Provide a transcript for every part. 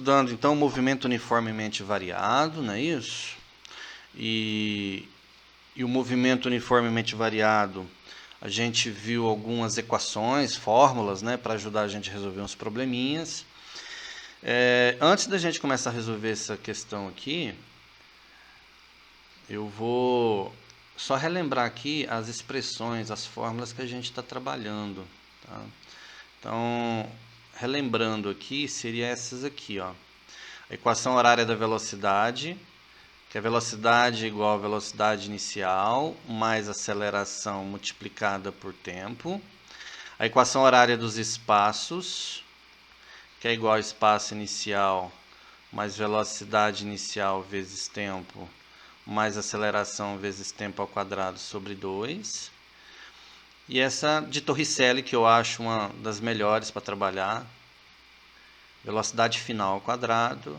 estudando então o movimento uniformemente variado, não é isso? E o movimento uniformemente variado, a gente viu algumas equações, fórmulas, né, para ajudar a gente a resolver uns probleminhas. Antes da gente começar a resolver essa questão aqui, eu vou só relembrar aqui as expressões, as fórmulas que a gente está trabalhando, tá? Então, relembrando aqui, seria essas aqui, ó. A equação horária da velocidade, que a velocidade é igual à velocidade inicial, mais aceleração multiplicada por tempo. A equação horária dos espaços, que é igual ao espaço inicial, mais velocidade inicial vezes tempo, mais aceleração vezes tempo ao quadrado sobre 2. E essa de Torricelli, que eu acho uma das melhores para trabalhar. Velocidade final ao quadrado,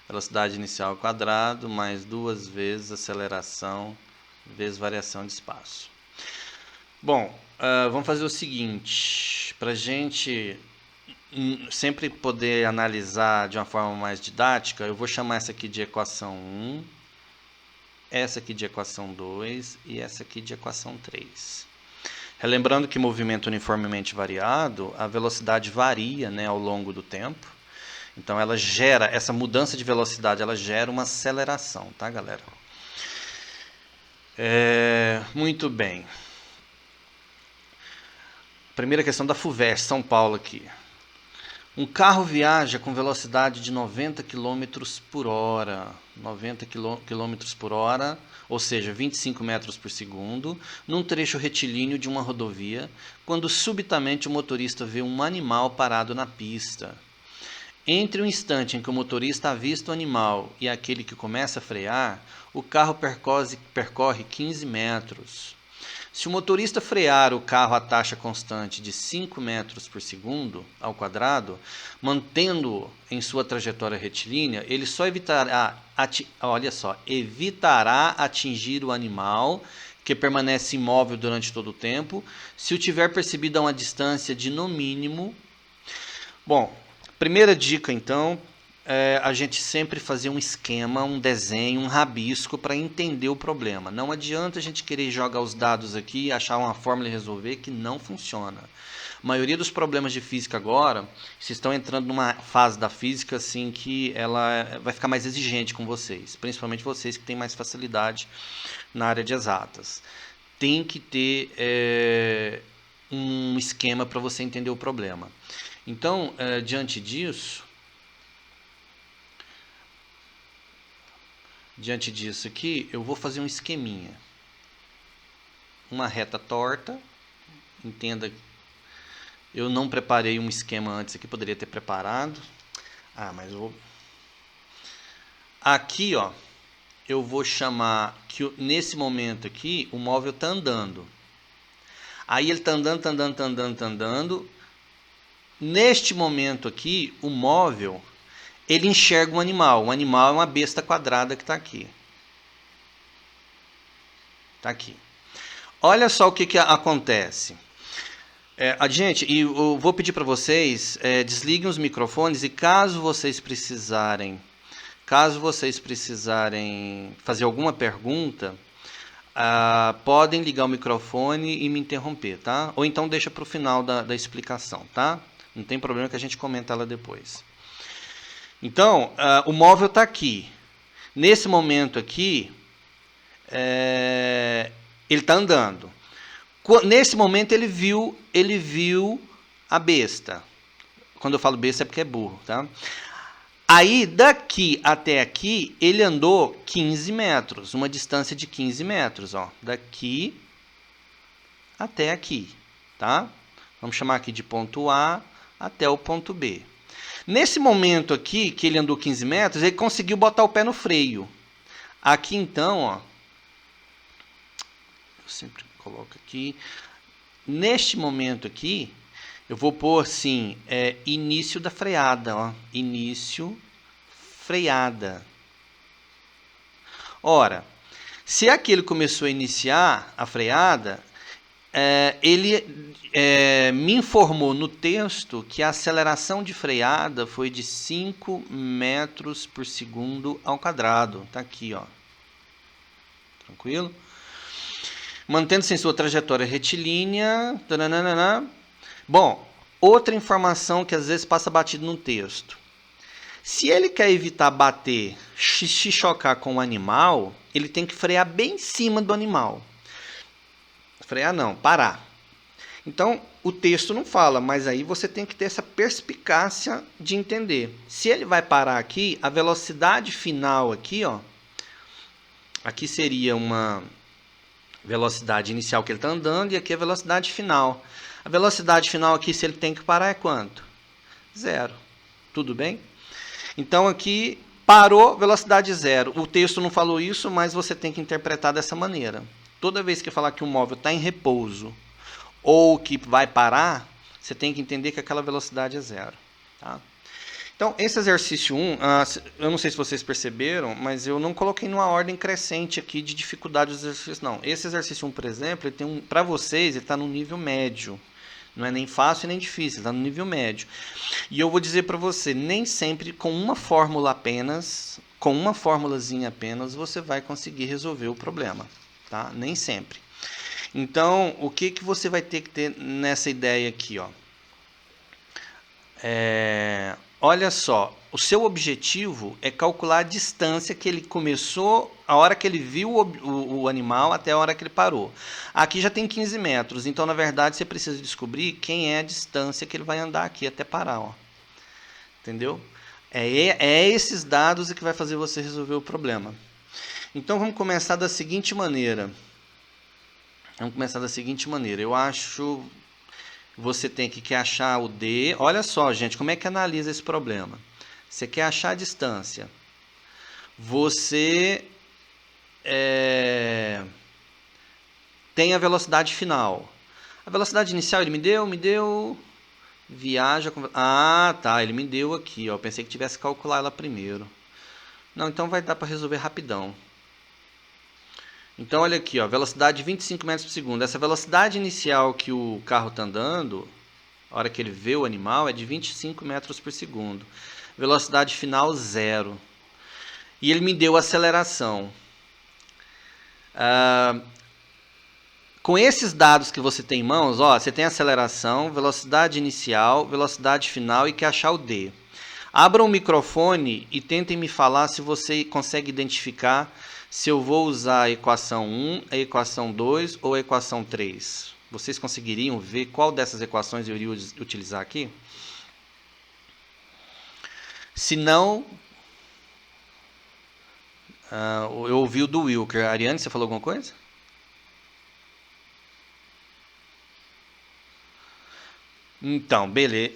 velocidade inicial ao quadrado, mais 2 vezes aceleração, vezes variação de espaço. Bom, vamos fazer o seguinte, para a gente sempre poder analisar de uma forma mais didática, eu vou chamar essa aqui de equação 1, essa aqui de equação 2 e essa aqui de equação 3. Relembrando que movimento uniformemente variado, a velocidade varia, né, ao longo do tempo. Então ela gera, essa mudança de velocidade, ela gera uma aceleração, tá, galera? Muito bem. Primeira questão da FUVEST, São Paulo aqui. Um carro viaja com velocidade de 90 km por hora. 90 km por hora, ou seja, 25 metros por segundo, num trecho retilíneo de uma rodovia, quando subitamente o motorista vê um animal parado na pista. Entre o instante em que o motorista avista o animal e aquele que começa a frear, o carro percorre 15 metros. Se o motorista frear o carro a taxa constante de 5 metros por segundo ao quadrado, mantendo-o em sua trajetória retilínea, ele só evitará atingir o animal, que permanece imóvel durante todo o tempo, se o tiver percebido a uma distância de no mínimo... Bom, primeira dica então, a gente sempre fazer um esquema, um desenho, um rabisco para entender o problema. Não adianta a gente querer jogar os dados aqui, achar uma fórmula e resolver, que não funciona. A maioria dos problemas de física agora, vocês estão entrando numa fase da física assim que ela vai ficar mais exigente com vocês, principalmente vocês que têm mais facilidade na área de exatas. Tem que ter um esquema para você entender o problema. Então, diante disso aqui, eu vou fazer um esqueminha. Uma reta torta, entenda, eu não preparei um esquema antes aqui, poderia ter preparado. Mas eu vou... Aqui, ó, eu vou chamar que nesse momento aqui, o móvel está andando. Aí ele está andando. Neste momento aqui, o móvel... ele enxerga um animal. O animal é uma besta quadrada que está aqui. Está aqui. Olha só o que acontece. Gente, eu vou pedir para vocês, desliguem os microfones e caso vocês precisarem fazer alguma pergunta, podem ligar o microfone e me interromper, tá? Ou então deixa para o final da explicação, tá? Não tem problema que a gente comenta ela depois. Então, o móvel está aqui. Nesse momento aqui, ele está andando. Nesse momento, ele viu a besta. Quando eu falo besta é porque é burro, tá? Aí, daqui até aqui, ele andou 15 metros. Uma distância de 15 metros, ó. Daqui até aqui, tá? Vamos chamar aqui de ponto A até o ponto B. Nesse momento aqui, que ele andou 15 metros, ele conseguiu botar o pé no freio. Aqui então, ó, eu sempre coloco aqui. Neste momento aqui, eu vou pôr assim, início da freada, ó, início, freada. Ora, se aquele começou a iniciar a freada, ele me informou no texto que a aceleração de freada foi de 5 metros por segundo ao quadrado. Está aqui, ó. Tranquilo? Mantendo-se em sua trajetória retilínea. Taranana. Bom, outra informação que às vezes passa batido no texto. Se ele quer evitar bater, se chocar com o animal, ele tem que frear bem em cima do animal. Frear não, parar. Então, o texto não fala, mas aí você tem que ter essa perspicácia de entender. Se ele vai parar aqui, a velocidade final aqui, ó, aqui seria uma velocidade inicial que ele está andando e aqui a velocidade final. A velocidade final aqui, se ele tem que parar, é quanto? 0. Tudo bem? Então, aqui, parou, velocidade 0. O texto não falou isso, mas você tem que interpretar dessa maneira. Toda vez que falar que um móvel está em repouso ou que vai parar, você tem que entender que aquela velocidade é 0. Tá? Então, esse exercício 1, eu não sei se vocês perceberam, mas eu não coloquei numa ordem crescente aqui de dificuldade dos exercícios, não. Esse exercício 1, por exemplo, ele tem para vocês, ele está no nível médio. Não é nem fácil nem difícil, está no nível médio. E eu vou dizer para você, nem sempre com uma fórmula apenas, com uma formulazinha apenas, você vai conseguir resolver o problema. Tá? Nem sempre. Então, o que você vai ter que ter nessa ideia aqui? Ó? Olha só, o seu objetivo é calcular a distância que ele começou, a hora que ele viu o animal até a hora que ele parou. Aqui já tem 15 metros, então na verdade você precisa descobrir quem é a distância que ele vai andar aqui até parar. Ó. Entendeu? É esses dados que vai fazer você resolver o problema. Então vamos começar da seguinte maneira. Eu acho que você tem que achar o D. Olha só, gente, como é que analisa esse problema? Você quer achar a distância. Você tem a velocidade final. A velocidade inicial ele me deu. Viaja. Ah, tá, ele me deu aqui. Ó. Eu pensei que tivesse que calcular ela primeiro. Não, então vai dar para resolver rapidão. Então, olha aqui, ó, velocidade 25 metros por segundo. Essa velocidade inicial que o carro está andando, a hora que ele vê o animal, é de 25 metros por segundo. Velocidade final, 0. E ele me deu a aceleração. Com esses dados que você tem em mãos, ó, você tem aceleração, velocidade inicial, velocidade final e quer achar o D. Abra um microfone e tentem me falar se você consegue identificar se eu vou usar a equação 1, a equação 2 ou a equação 3. Vocês conseguiriam ver qual dessas equações eu iria utilizar aqui? Se não, eu ouvi o do Wilker. Ariane, você falou alguma coisa? Então, beleza.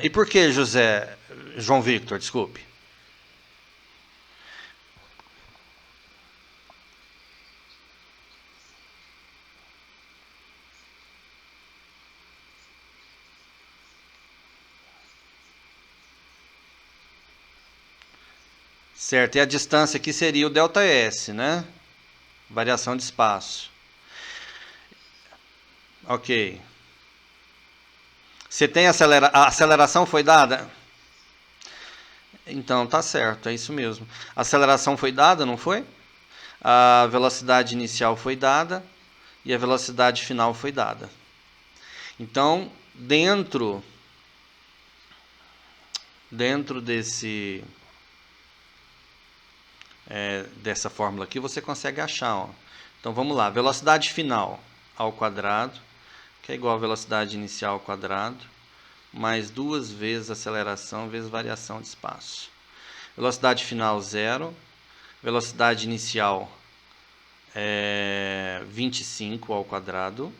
E por que, João Victor, desculpe? Certo, e a distância aqui seria o ΔS, né? Variação de espaço. Ok. Você tem a aceleração foi dada? Então, tá certo, é isso mesmo. A aceleração foi dada, não foi? A velocidade inicial foi dada e a velocidade final foi dada. Então, dentro dessa fórmula aqui, você consegue achar. Ó. Então, vamos lá. Velocidade final ao quadrado, que é igual a velocidade inicial ao quadrado, mais 2 vezes aceleração vezes variação de espaço. Velocidade final, 0. Velocidade inicial, 25 ao quadrado.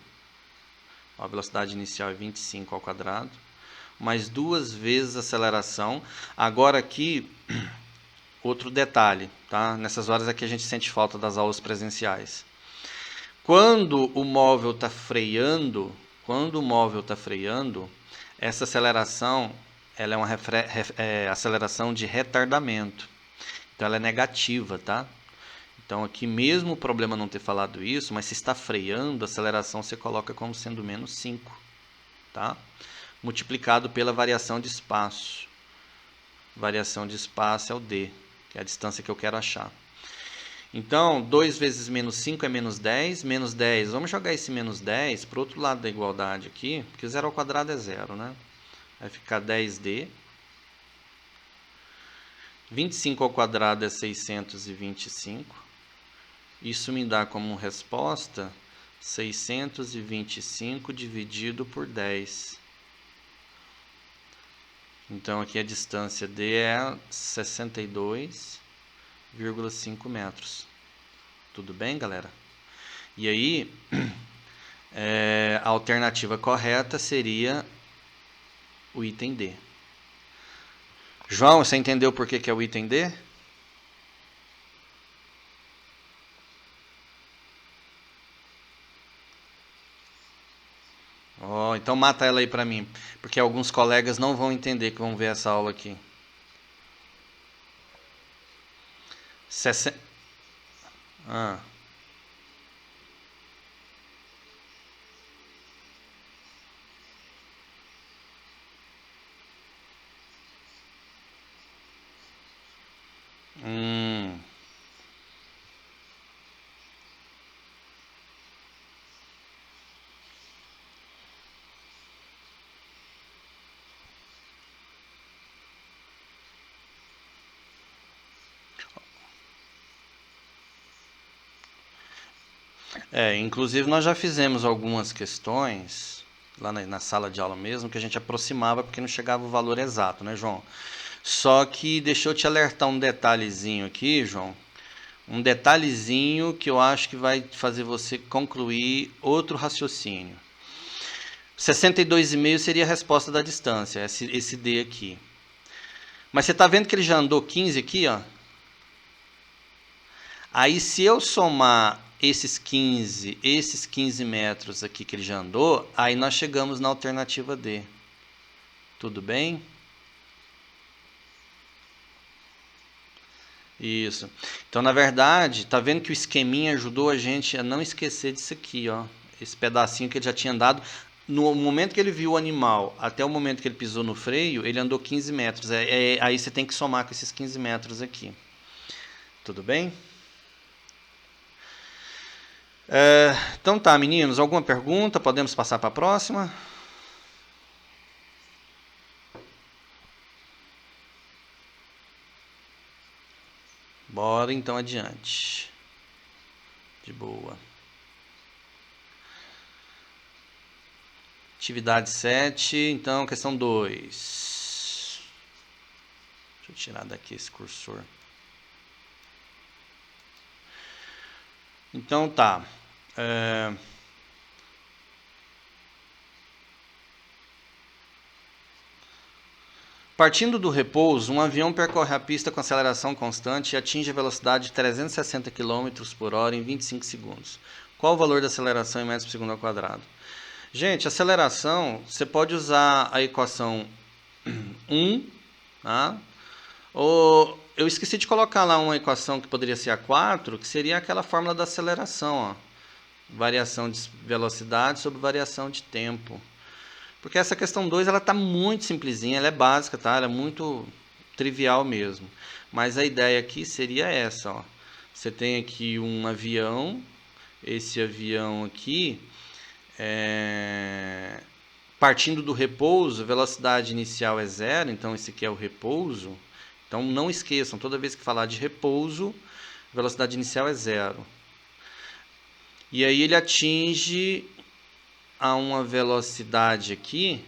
A velocidade inicial é 25 ao quadrado. Mais 2 vezes aceleração. Agora aqui, outro detalhe, tá? Nessas horas aqui a gente sente falta das aulas presenciais. Quando o móvel está freando, essa aceleração ela é uma aceleração de retardamento. Então ela é negativa, tá? Então aqui mesmo o problema não ter falado isso, mas se está freando, a aceleração você coloca como sendo menos 5, tá? Multiplicado pela variação de espaço. Variação de espaço é o d, que é a distância que eu quero achar. Então, 2 vezes menos 5 é menos 10. Menos 10, vamos jogar esse menos 10 para o outro lado da igualdade aqui, porque 0 ao quadrado é 0, né? Vai ficar 10d. 25 ao quadrado é 625. Isso me dá como resposta 625 dividido por 10. Então, aqui a distância d é 62,5 metros. Tudo bem, galera? E aí, a alternativa correta seria o item D. João, você entendeu por que é o item D? Oh, então mata ela aí pra mim, porque alguns colegas não vão entender que vão ver essa aula aqui. 60... Ah. Inclusive nós já fizemos algumas questões lá na sala de aula mesmo, que a gente aproximava porque não chegava o valor exato, né, João? Só que deixa eu te alertar um detalhezinho aqui, João. Um detalhezinho que eu acho que vai fazer você concluir outro raciocínio. 62,5 seria a resposta da distância, esse D aqui. Mas você está vendo que ele já andou 15 aqui, ó? Aí se eu somar esses 15 metros aqui que ele já andou, aí nós chegamos na alternativa D. Tudo bem? Isso. Então, na verdade, tá vendo que o esqueminha ajudou a gente a não esquecer disso aqui, ó. Esse pedacinho que ele já tinha andado. No momento que ele viu o animal, até o momento que ele pisou no freio, ele andou 15 metros. Aí você tem que somar com esses 15 metros aqui. Tudo bem? Então tá, meninos. Alguma pergunta? Podemos passar para a próxima? Bora então adiante. De boa. Atividade 7, então questão 2. Deixa eu tirar daqui esse cursor. Então tá. Partindo do repouso, um avião percorre a pista com aceleração constante e atinge a velocidade de 360 km por hora em 25 segundos. Qual o valor da aceleração em metros por segundo ao quadrado? Gente, aceleração, você pode usar a equação 1, tá? Ou eu esqueci de colocar lá uma equação que poderia ser a 4, que seria aquela fórmula da aceleração, ó. Variação de velocidade sobre variação de tempo. Porque essa questão 2, ela está muito simplesinha, ela é básica, tá? Ela é muito trivial mesmo. Mas a ideia aqui seria essa, ó. Você tem aqui um avião, esse avião aqui, partindo do repouso, a velocidade inicial é 0, então esse aqui é o repouso. Então não esqueçam, toda vez que falar de repouso, a velocidade inicial é 0. E aí ele atinge a uma velocidade aqui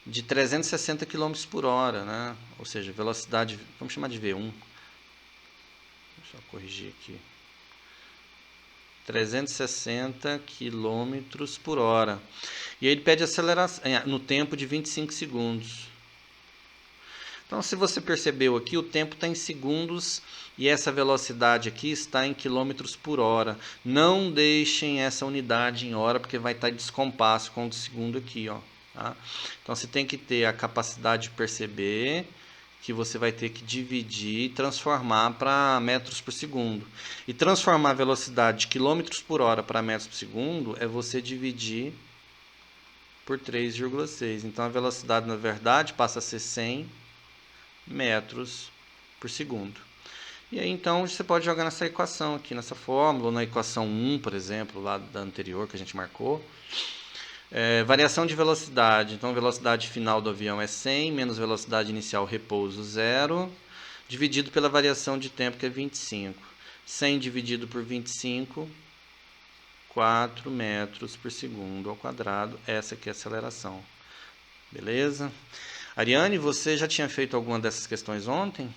de 360 km por hora, né? Ou seja, velocidade, vamos chamar de V1. Deixa eu corrigir aqui. 360 km por hora. E aí ele pede aceleração no tempo de 25 segundos. Então, se você percebeu aqui, o tempo está em segundos e essa velocidade aqui está em quilômetros por hora. Não deixem essa unidade em hora, porque vai estar em descompasso com o segundo aqui, ó. Tá? Então, você tem que ter a capacidade de perceber que você vai ter que dividir e transformar para metros por segundo. E transformar a velocidade de quilômetros por hora para metros por segundo é você dividir por 3,6. Então a velocidade, na verdade, passa a ser 100 metros por segundo. E aí então você pode jogar nessa equação aqui, nessa fórmula, ou na equação 1, por exemplo, lá da anterior que a gente marcou. Variação de velocidade, então a velocidade final do avião é 100, menos velocidade inicial, repouso 0, dividido pela variação de tempo, que é 25. 100 dividido por 25, 4 metros por segundo ao quadrado, essa aqui é a aceleração. Beleza? Ariane, você já tinha feito alguma dessas questões ontem?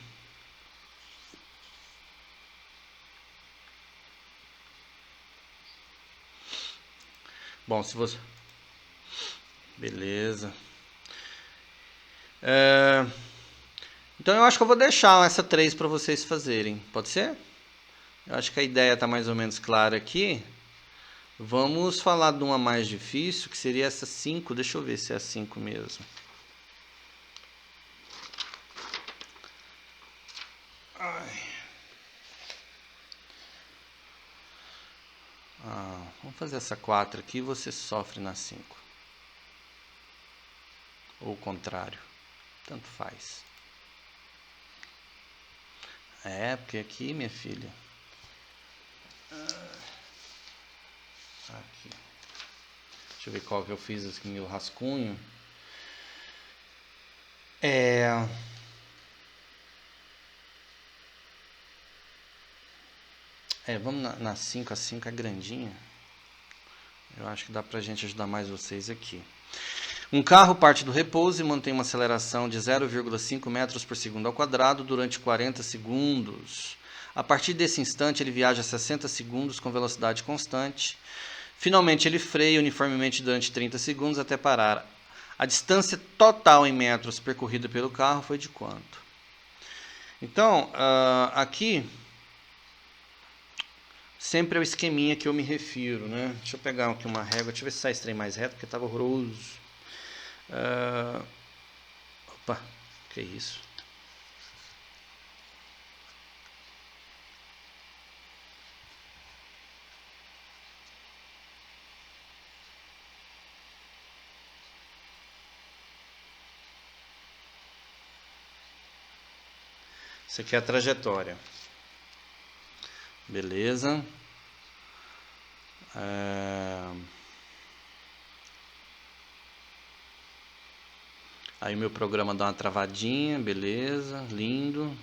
Bom, se você... Beleza. Então eu acho que eu vou deixar essa 3 para vocês fazerem. Pode ser? Eu acho que a ideia está mais ou menos clara aqui. Vamos falar de uma mais difícil, que seria essa 5. Deixa eu ver se é a 5 mesmo. Vamos fazer essa 4 aqui e você sofre na 5. Ou o contrário. Tanto faz. Porque aqui, minha filha... Aqui. Deixa eu ver qual que eu fiz aqui, meu rascunho. Vamos na 5. A 5 é grandinha. Eu acho que dá pra gente ajudar mais vocês aqui. Um carro parte do repouso e mantém uma aceleração de 0,5 metros por segundo ao quadrado durante 40 segundos. A partir desse instante, ele viaja 60 segundos com velocidade constante. Finalmente, ele freia uniformemente durante 30 segundos até parar. A distância total em metros percorrida pelo carro foi de quanto? Então, aqui... Sempre é o esqueminha que eu me refiro, né? Deixa eu pegar aqui uma régua, deixa eu ver se sai esse trem mais reto, porque estava horroroso. Opa, que isso? Isso aqui é a trajetória. Beleza. Aí o meu programa dá uma travadinha, beleza, lindo.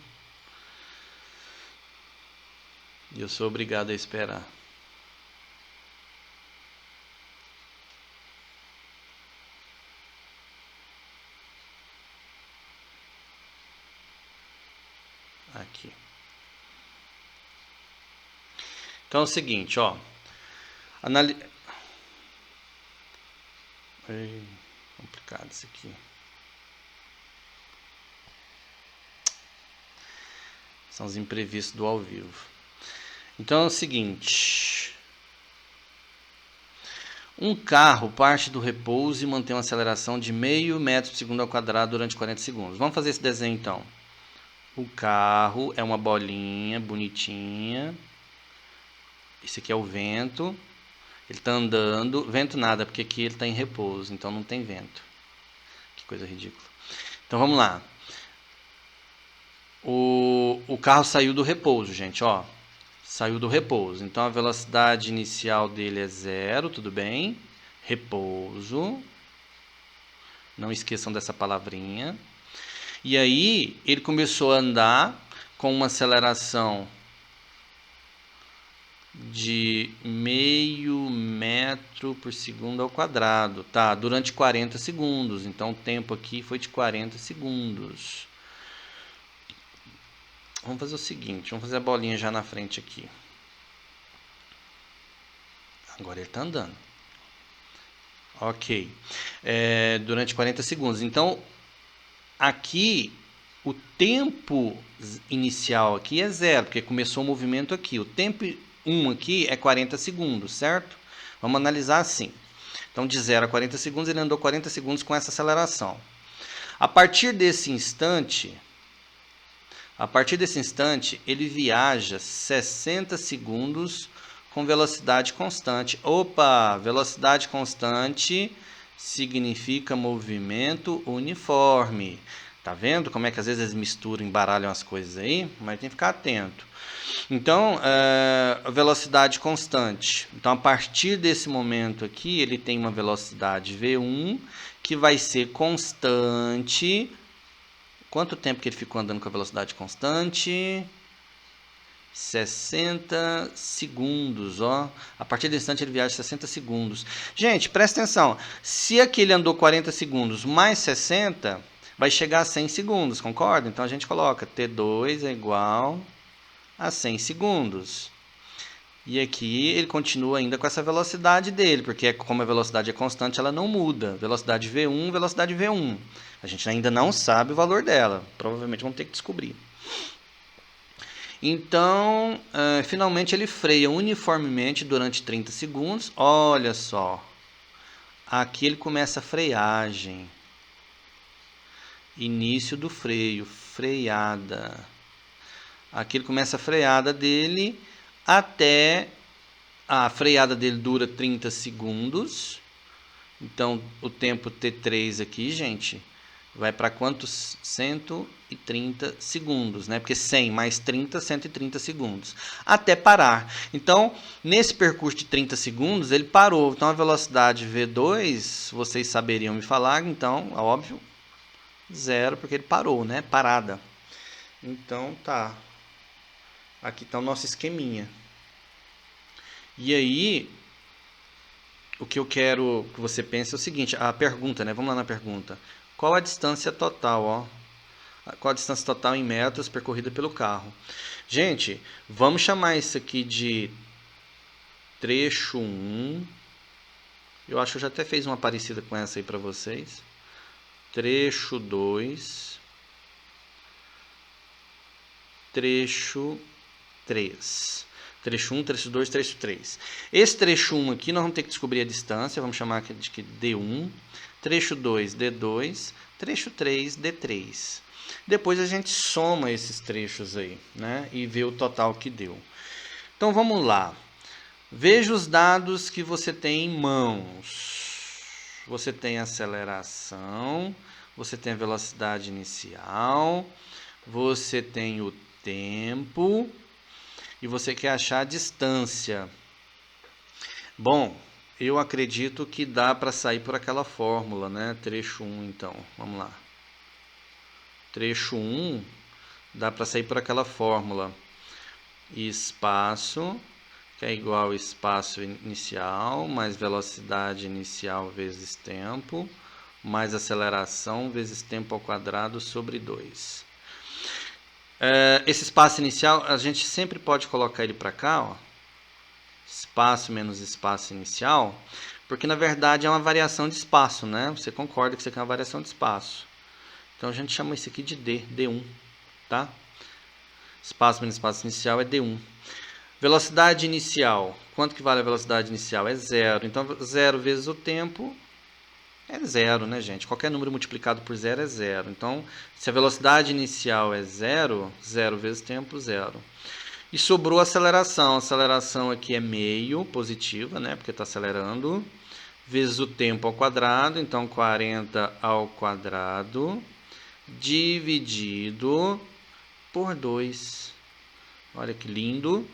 E eu sou obrigado a esperar. Aqui. Então é o seguinte, ó. Complicado isso aqui. São os imprevistos do ao vivo. Então é o seguinte. Um carro parte do repouso e mantém uma aceleração de 0,5 metro por segundo ao quadrado durante 40 segundos. Vamos fazer esse desenho então. O carro é uma bolinha bonitinha. Esse aqui é o vento. Ele está andando. Vento nada, porque aqui ele está em repouso, então não tem vento. Que coisa ridícula. Então vamos lá. O carro saiu do repouso, gente, ó. Saiu do repouso. Então a velocidade inicial dele é 0, tudo bem? Repouso. Não esqueçam dessa palavrinha. E aí ele começou a andar com uma aceleração de 0,5 metro por segundo ao quadrado, tá? Durante 40 segundos. Então o tempo aqui foi de 40 segundos. Vamos fazer o seguinte, vamos fazer a bolinha já na frente aqui. Agora ele está andando. Ok. Durante 40 segundos. Então, aqui, o tempo inicial aqui é 0, porque começou o movimento aqui. O tempo 1 aqui é 40 segundos, certo? Vamos analisar assim. Então, de 0 a 40 segundos, ele andou 40 segundos com essa aceleração. A partir desse instante... A partir desse instante, ele viaja 60 segundos com velocidade constante. Opa, velocidade constante significa movimento uniforme. Tá vendo como é que às vezes eles misturam, embaralham as coisas aí? Mas tem que ficar atento. Então, velocidade constante. Então, a partir desse momento aqui, ele tem uma velocidade V1 que vai ser constante. Quanto tempo que ele ficou andando com a velocidade constante? 60 segundos, ó. A partir desse instante ele viaja 60 segundos. Gente, presta atenção. Se aqui ele andou 40 segundos mais 60, vai chegar a 100 segundos, concorda? Então a gente coloca T2 é igual a 100 segundos. E aqui ele continua ainda com essa velocidade dele, porque como a velocidade é constante, ela não muda. Velocidade V1, velocidade V1. A gente ainda não sabe o valor dela. Provavelmente vamos ter que descobrir. Então, finalmente ele freia uniformemente durante 30 segundos. Olha só. Aqui ele começa a freagem. Início do freio, freada. Aqui ele começa a freada dele até... A freada dele dura 30 segundos. Então, o tempo T3 aqui, gente, vai para quantos? 130 segundos, né? Porque 100 mais 30, 130 segundos. Até parar. Então, nesse percurso de 30 segundos, ele parou. Então, a velocidade V2, vocês saberiam me falar. Então, óbvio, 0, porque ele parou, né? Parada. Então, tá. Aqui está o nosso esqueminha. E aí, o que eu quero que você pense é o seguinte, a pergunta, né? Vamos lá na pergunta. Qual a distância total, ó? Qual a distância total em metros percorrida pelo carro? Gente, vamos chamar isso aqui de trecho 1. Eu acho que eu já até fiz uma parecida com essa aí para vocês. Trecho 2. Trecho 3. Trecho 1, trecho 2, trecho 3. Esse trecho 1 aqui nós vamos ter que descobrir a distância, vamos chamar aqui de D1. Trecho 2, D2. Trecho 3, D3. Depois a gente soma esses trechos aí, né? E vê o total que deu. Então vamos lá. Veja os dados que você tem em mãos. Você tem a aceleração, você tem a velocidade inicial, você tem o tempo... E você quer achar a distância. Bom, eu acredito que dá para sair por aquela fórmula, né? Trecho 1, então. Vamos lá. Trecho 1 dá para sair por aquela fórmula. Espaço, que é igual ao espaço inicial, mais velocidade inicial vezes tempo, mais aceleração vezes tempo ao quadrado sobre 2. Esse espaço inicial, a gente sempre pode colocar ele para cá, ó. Espaço menos espaço inicial, porque na verdade é uma variação de espaço, né? Você concorda que isso aqui é uma variação de espaço. Então a gente chama isso aqui de D1, tá? Espaço menos espaço inicial é D1. Velocidade inicial, quanto que vale a velocidade inicial? É 0. Então 0 vezes o tempo... é 0, né, gente? Qualquer número multiplicado por 0 é 0. Então, se a velocidade inicial é 0, 0 vezes tempo, 0. E sobrou a aceleração. A aceleração aqui é meio, positiva, né? Porque está acelerando. Vezes o tempo ao quadrado. Então, 40 ao quadrado. Dividido por 2. Olha que lindo.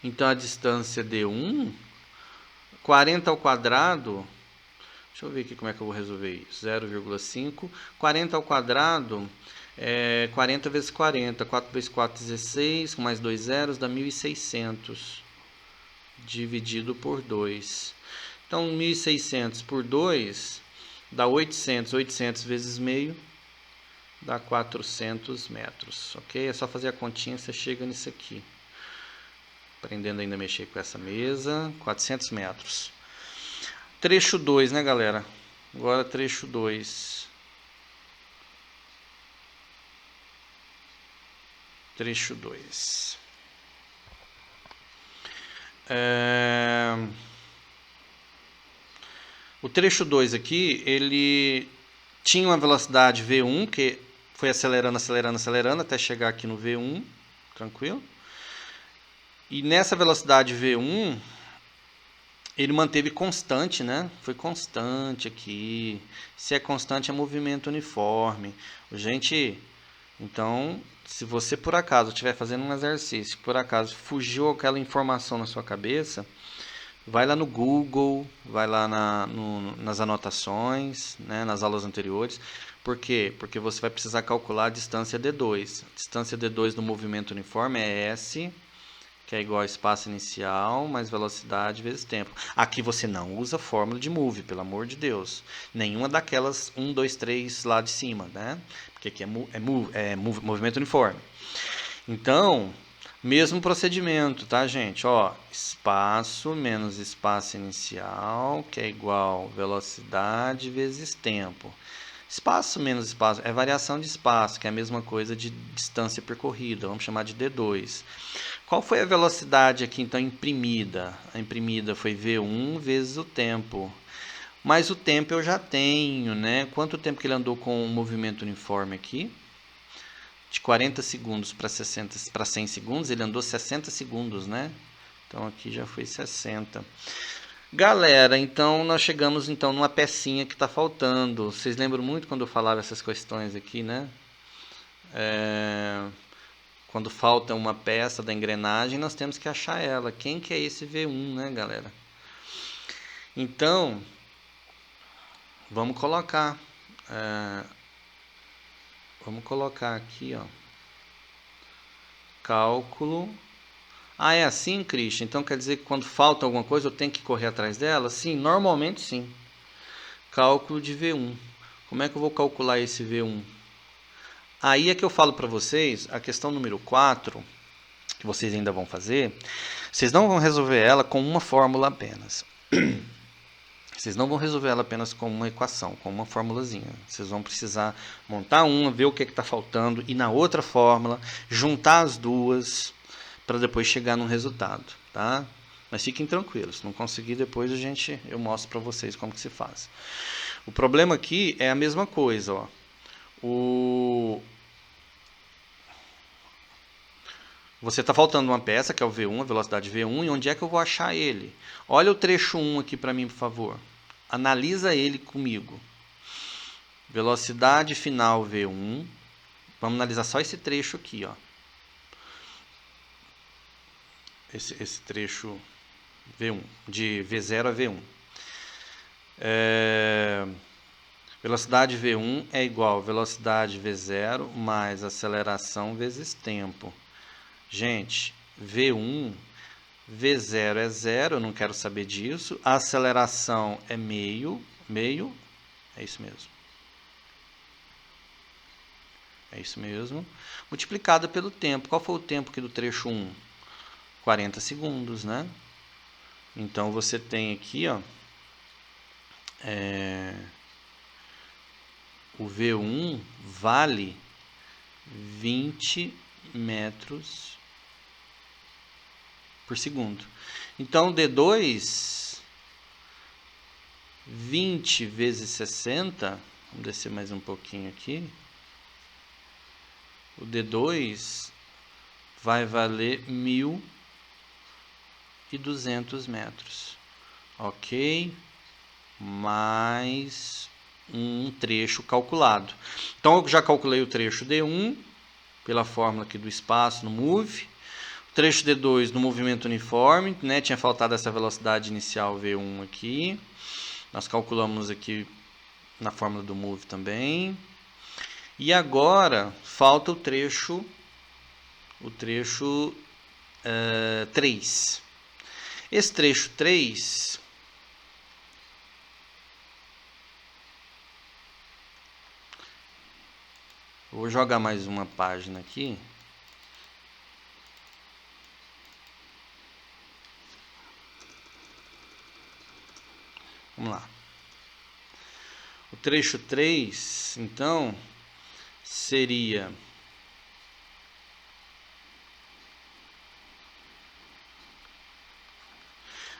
Então, a distância D1, 40 ao quadrado... Deixa eu ver aqui como é que eu vou resolver isso. 0,5. 40 ao quadrado é 40 vezes 40. 4 vezes 4, 16. Com mais 2 zeros dá 1.600. Dividido por 2. Então, 1.600 por 2 dá 800. 800 vezes meio dá 400 metros. Ok? É só fazer a continha, você chega nisso aqui. Aprendendo ainda a mexer com essa mesa. 400 metros. Trecho 2, né, galera? Agora trecho 2. Trecho 2. O trecho 2 aqui, ele tinha uma velocidade V1, que foi acelerando, acelerando, acelerando até chegar aqui no V1, tranquilo? E nessa velocidade V1, ele manteve constante, né? Foi constante aqui. Se é constante, é movimento uniforme. Gente, então, se você por acaso estiver fazendo um exercício, por acaso fugiu aquela informação na sua cabeça, vai lá no Google, vai lá nas anotações, né, nas aulas anteriores. Por quê? Porque você vai precisar calcular a distância D2. A distância D2 do movimento uniforme é S, que é igual a espaço inicial mais velocidade vezes tempo. Aqui você não usa fórmula de move, pelo amor de Deus. Nenhuma daquelas 1, 2, 3 lá de cima, né? Porque aqui é movimento uniforme. Então, mesmo procedimento, tá, gente? Ó, espaço menos espaço inicial, que é igual velocidade vezes tempo. Espaço menos espaço é variação de espaço, que é a mesma coisa de distância percorrida. Vamos chamar de D2. Qual foi a velocidade aqui, então, imprimida? A imprimida foi V1 vezes o tempo. Mas o tempo eu já tenho, né? Quanto tempo que ele andou com o movimento uniforme aqui? De 40 segundos para 100 segundos, ele andou 60 segundos, né? Então aqui já foi 60. Galera, então nós chegamos então numa pecinha que está faltando. Vocês lembram muito quando eu falava essas questões aqui, né? Quando falta uma peça da engrenagem, nós temos que achar ela. Quem que é esse V1, né, galera? Então, vamos colocar. Vamos colocar aqui, ó. Cálculo. Ah, é assim, Christian? Então quer dizer que quando falta alguma coisa eu tenho que correr atrás dela? Sim, normalmente sim. Cálculo de V1. Como é que eu vou calcular esse V1? Aí é que eu falo para vocês, a questão número 4, que vocês ainda vão fazer, vocês não vão resolver ela com uma fórmula apenas. Vocês não vão resolver ela apenas com uma equação, com uma formulazinha. Vocês vão precisar montar uma, ver o que está faltando e na outra fórmula, juntar as duas para depois chegar num resultado, tá? Mas fiquem tranquilos, se não conseguir depois eu mostro para vocês como que se faz. O problema aqui é a mesma coisa, ó. Você está faltando uma peça, que é o V1, a velocidade V1, e onde é que eu vou achar ele? Olha o trecho 1 aqui para mim, por favor. Analisa ele comigo. Velocidade final V1. Vamos analisar só esse trecho aqui, ó. Esse trecho V1, de V0 a V1. Velocidade V1 é igual a velocidade V0 mais aceleração vezes tempo. Gente, V1, V0 é 0, eu não quero saber disso. A aceleração é meio, é isso mesmo. É isso mesmo. Multiplicada pelo tempo. Qual foi o tempo aqui do trecho 1? 40 segundos, né? Então, você tem aqui, ó, o V1 vale 20 metros por segundo. Então, D2, 20 vezes 60, vamos descer mais um pouquinho aqui. O D2 vai valer 1.200 metros. Ok? Mais um trecho calculado. Então, eu já calculei o trecho D1 pela fórmula aqui do espaço no move. O trecho D2 no movimento uniforme, né? Tinha faltado essa velocidade inicial V1 aqui. Nós calculamos aqui na fórmula do move também. E agora falta o trecho 3. Esse trecho 3, vou jogar mais uma página aqui. Vamos lá. O trecho 3, então, seria...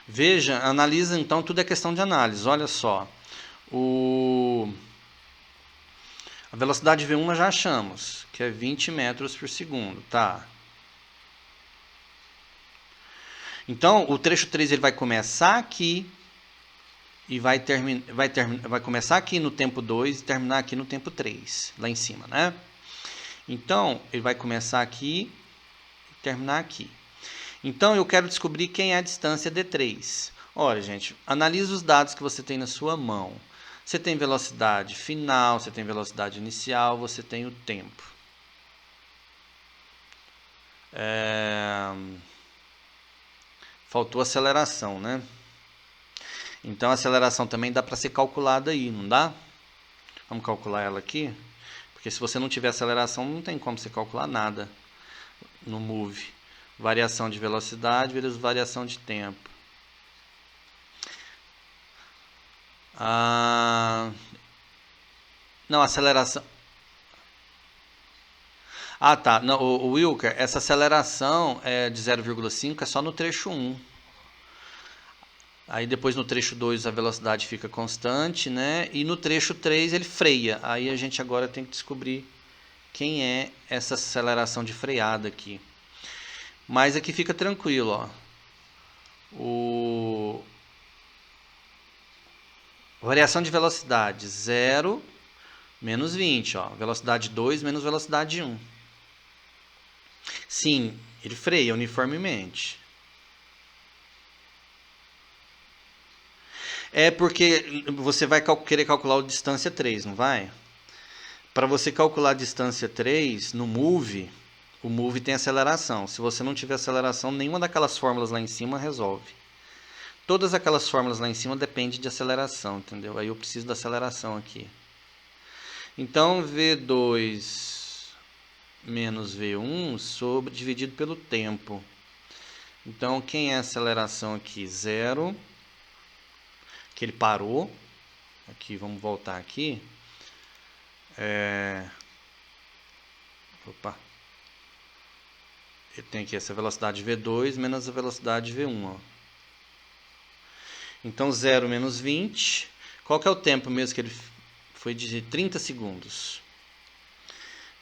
Veja, analisa então, tudo é questão de análise. Olha só, A velocidade V1 nós já achamos, que é 20 metros por segundo, tá? Então, o trecho 3 ele vai começar aqui e vai começar aqui no tempo 2 e terminar aqui no tempo 3, lá em cima, né? Então, ele vai começar aqui e terminar aqui. Então, eu quero descobrir quem é a distância D3. Olha, gente, analisa os dados que você tem na sua mão. Você tem velocidade final, você tem velocidade inicial, você tem o tempo. Faltou aceleração, né? Então, a aceleração também dá para ser calculada aí, não dá? Vamos calcular ela aqui? Porque se você não tiver aceleração, não tem como você calcular nada no Move. Variação de velocidade vezes variação de tempo. Não, aceleração... Ah, tá. Não, o Wilker, essa aceleração de 0,5 é só no trecho 1. Aí depois no trecho 2 a velocidade fica constante, né? E no trecho 3 ele freia. Aí a gente agora tem que descobrir quem é essa aceleração de freada aqui. Mas aqui fica tranquilo, ó. Variação de velocidade 0 menos 20, ó. Velocidade 2 menos velocidade 1. Sim, ele freia uniformemente. É porque você vai querer calcular a distância 3, não vai? Para você calcular a distância 3 no Move, o Move tem aceleração. Se você não tiver aceleração, nenhuma daquelas fórmulas lá em cima resolve. Todas aquelas fórmulas lá em cima dependem de aceleração, entendeu? Aí eu preciso da aceleração aqui. Então, V2 menos V1 dividido pelo tempo. Então, quem é a aceleração aqui? 0. Que ele parou. Aqui, vamos voltar aqui. Opa. Ele tem aqui essa velocidade V2 menos a velocidade V1. Ó. Então, 0 menos 20. Qual que é o tempo mesmo que ele foi de 30 segundos?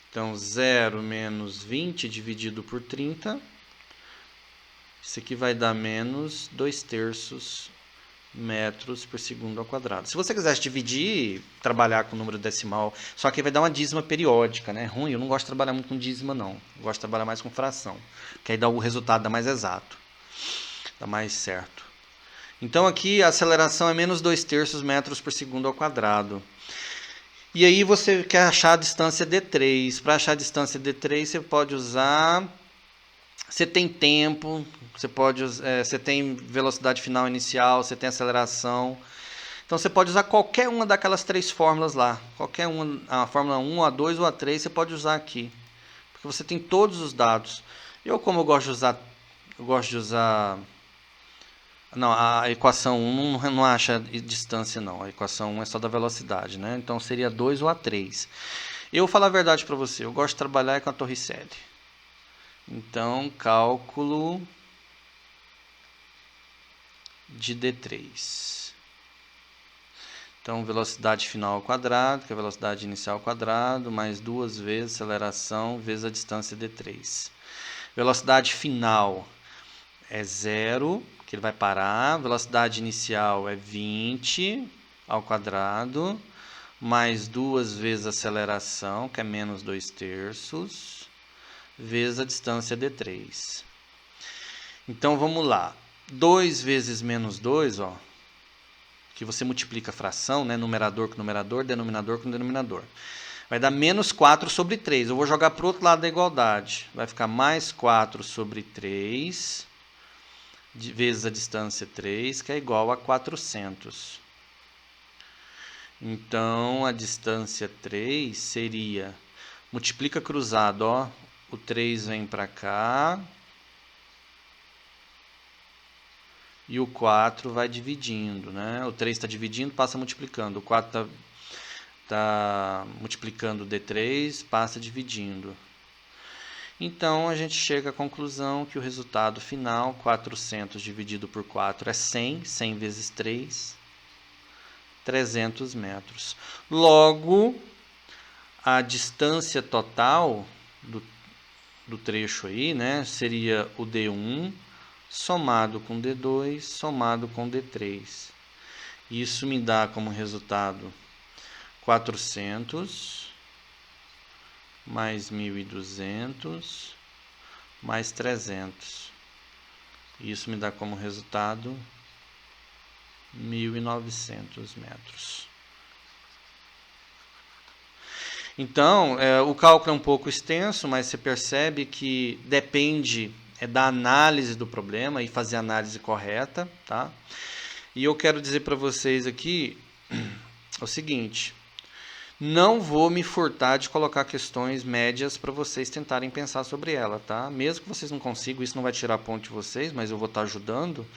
Então, 0 menos 20 dividido por 30. Isso aqui vai dar menos 2/3 metros por segundo ao quadrado. Se você quiser dividir, trabalhar com número decimal, só que vai dar uma dízima periódica, né? Ruim, eu não gosto de trabalhar muito com dízima, não. Eu gosto de trabalhar mais com fração, que aí dá o resultado dá mais exato, dá mais certo. Então aqui a aceleração é menos 2/3 metros por segundo ao quadrado. E aí você quer achar a distância D3. Para achar a distância D3, você pode usar... Você tem tempo, você tem velocidade final inicial, você tem aceleração. Então você pode usar qualquer uma daquelas 3 fórmulas lá. Qualquer uma, a fórmula 1, a 2 ou a 3, você pode usar aqui. Porque você tem todos os dados. Como eu gosto de usar... Não, a equação 1 não acha distância não. A equação 1 é só da velocidade, né? Então seria 2 ou a 3. Eu vou falar a verdade para você, eu gosto de trabalhar com a Torricelli. Então, cálculo de D3. Então, velocidade final ao quadrado, que é a velocidade inicial ao quadrado, mais 2 vezes aceleração, vezes a distância D3. Velocidade final é 0, que ele vai parar. Velocidade inicial é 20 ao quadrado, mais 2 vezes a aceleração, que é menos 2/3. Vezes a distância D3. Então, vamos lá. 2 vezes menos 2, ó, que você multiplica a fração, né, numerador com numerador, denominador com denominador. Vai dar menos 4 sobre 3. Eu vou jogar para o outro lado da igualdade. Vai ficar mais 4 sobre 3, vezes a distância 3, que é igual a 400. Então, a distância 3 seria... Multiplica cruzado, ó. O 3 vem para cá. E o 4 vai dividindo, né? O 3 está dividindo, passa multiplicando. O 4 está multiplicando o D3, passa dividindo. Então, a gente chega à conclusão que o resultado final, 400 dividido por 4 é 100. 100 vezes 3, 300 metros. Logo, a distância total do trecho aí, né, seria o D1 somado com D2 somado com D3. Isso me dá como resultado 400 mais 1.200 mais 300. Isso me dá como resultado 1.900 metros. Então, o cálculo é um pouco extenso, mas você percebe que depende da análise do problema e fazer a análise correta, tá? E eu quero dizer para vocês aqui o seguinte: não vou me furtar de colocar questões médias para vocês tentarem pensar sobre ela, tá? Mesmo que vocês não consigam, isso não vai tirar ponto de vocês, mas eu vou estar ajudando.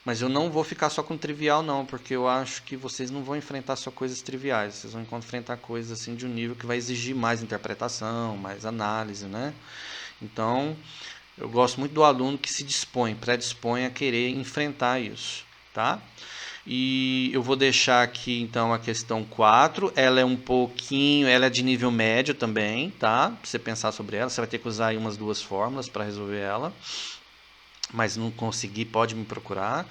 Mas eu não vou ficar só com trivial não, porque eu acho que vocês não vão enfrentar só coisas triviais, vocês vão enfrentar coisas assim de um nível que vai exigir mais interpretação, mais análise, né? Então, eu gosto muito do aluno que se predispõe a querer enfrentar isso, tá? E eu vou deixar aqui então a questão 4, ela é de nível médio também, tá? Pra você pensar sobre ela, você vai ter que usar aí umas 2 fórmulas para resolver ela. Mas não conseguir, pode me procurar.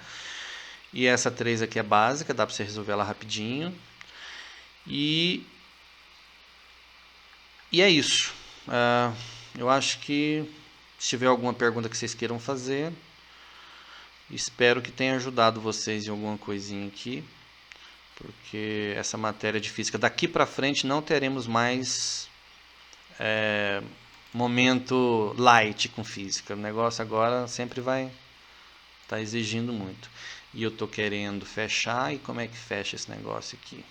E essa 3 aqui é básica, dá para você resolver ela rapidinho. E é isso. Eu acho que se tiver alguma pergunta que vocês queiram fazer, espero que tenha ajudado vocês em alguma coisinha aqui, porque essa matéria de física daqui para frente não teremos mais momento light com física. O negócio agora sempre vai estar exigindo muito. E eu estou querendo fechar, e como é que fecha esse negócio aqui?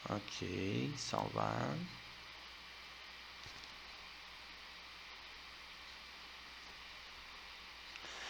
Ok, salvar.